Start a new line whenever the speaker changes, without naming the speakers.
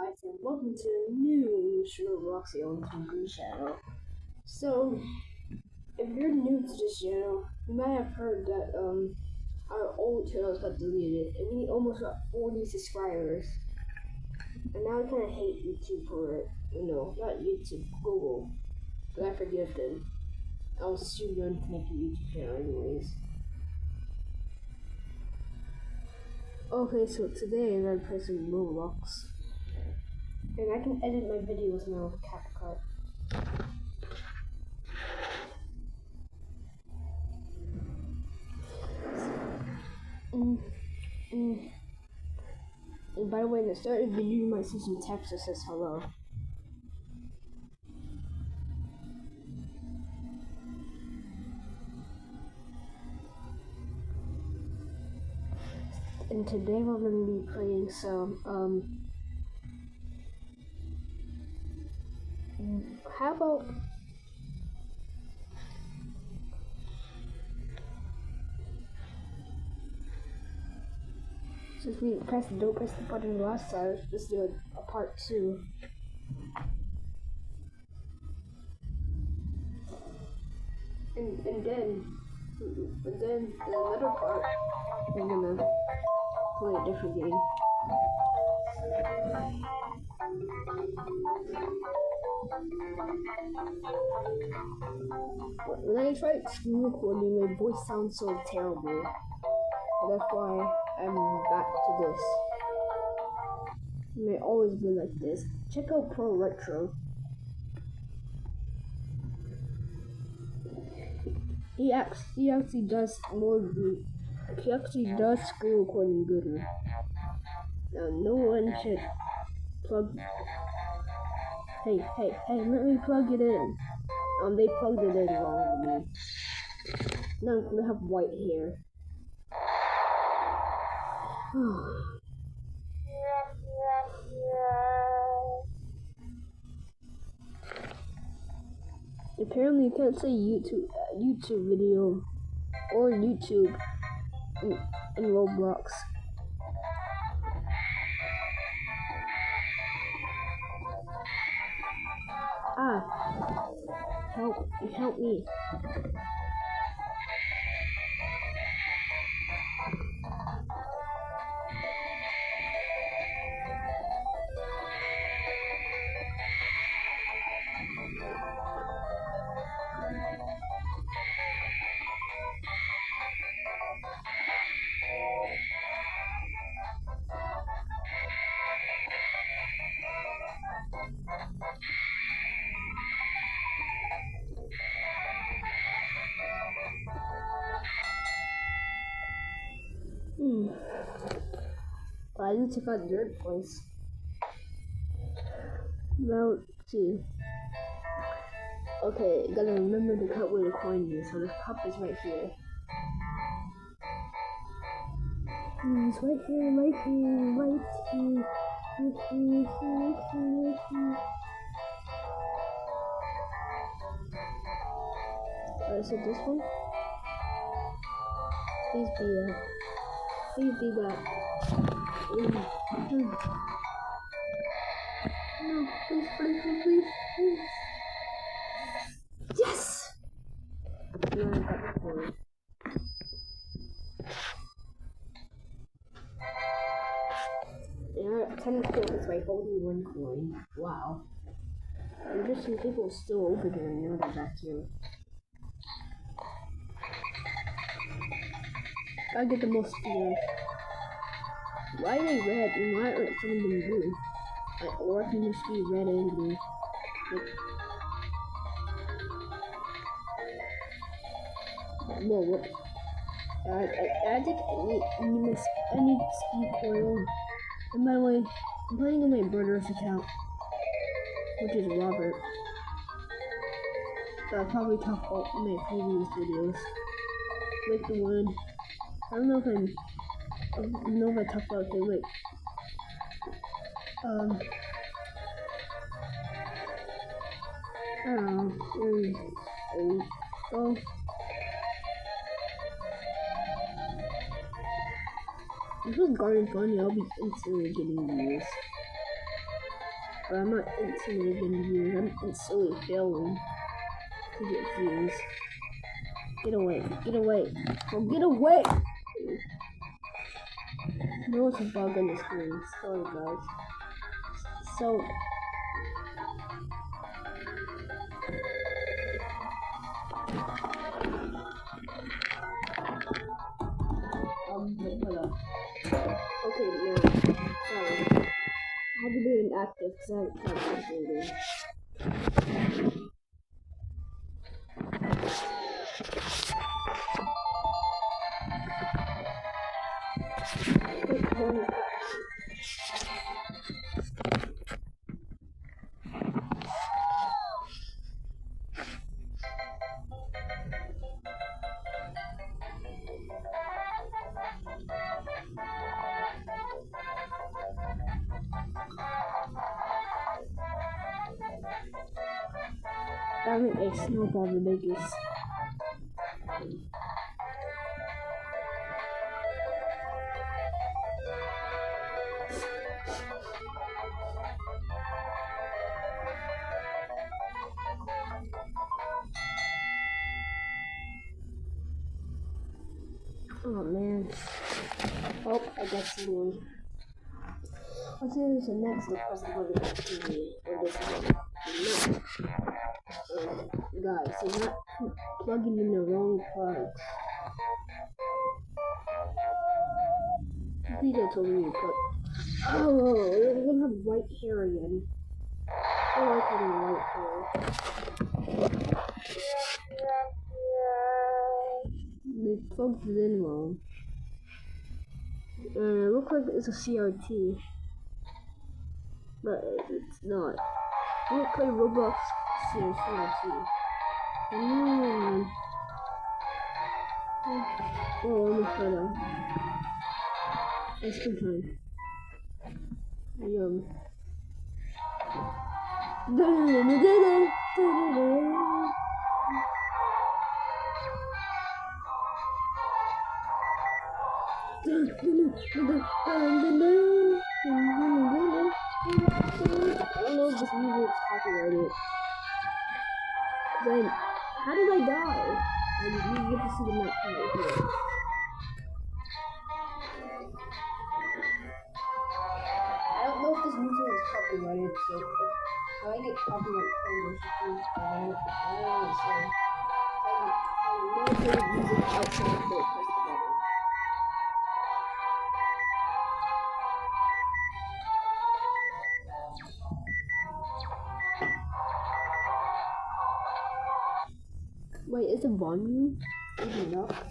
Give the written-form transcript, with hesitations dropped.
guys, and welcome to a new Roxy on TV channel. So, if you're new to this channel, you might have heard that our old channels got deleted, and we almost got 40 subscribers. And now I kind of hate YouTube for it. Not YouTube, Google. But I forgive them. I was too young to make a YouTube channel anyways. Okay, so today I'm gonna play some Roblox. And I can edit my videos now with CapCut. And by the way, in the start of the video, you might see some text that says hello. And today we're going to be playing some, how about, since we don't press the button last time, let's do a part 2. And then the other part, we're gonna play a different game. When I tried screen recording, my voice sounds so terrible. And that's why I'm back to this. It may always be like this. Check out Pro Retro. He actually does more good. He actually does screen recording gooder. Now no one should plug. Hey, let me plug it in. They plugged it in wrong to me. Now I'm gonna have white hair. Apparently you can't say YouTube video or YouTube in Roblox. Help me. I need to find third place. Now, let's see. Okay, gotta remember to cut where the coin is. So the cup is right here. It's right here, right here, right here, right here, right here, right here. So this one. Please be that. Please be that. No, please. Yes! Now I got the coin. Yeah, 10 coins by holding 1 coin. Wow. Interesting, people are still over there now they're back here. I get the most spears. Why are they red and why aren't some of them blue? Or can this be red and blue? Whoa, what? I think I need speed coil. And by the way, I'm playing on my brother's account, which is Robert. I'll probably talk about in my previous videos. Like the one, I don't know if I talked about it, like, I don't know, oh, if it was Garden Fun, I'll be instantly getting views. But I'm not instantly getting views. I'm instantly failing to get views. Get away. Get away. Oh, get away! There was a bug on the screen. Sorry, guys. So... hold up. Okay, now, sorry. I have to be inactive because I haven't tried uploading. Damn it, a snowball the biggest. Oh man. Oh, I got someone. Let's do this next press the button or this one. No. Guys, you're not plugging in the wrong plug. Please don't tell me you put. Oh, we're gonna have white hair again. I like having white hair. They plugged it in wrong. It looks like it's a CRT. But it's not. We'll play Roblox CRT. Oh, almost better. Ice cream time. Yum. I don't know if this music is copyrighted. Then, how did I die? You get to see the map right here. I don't know if this music is copyrighted, so if I get copyright claimed or something, I don't know. So no good music outside of the press the button. Wait, is the volume even up?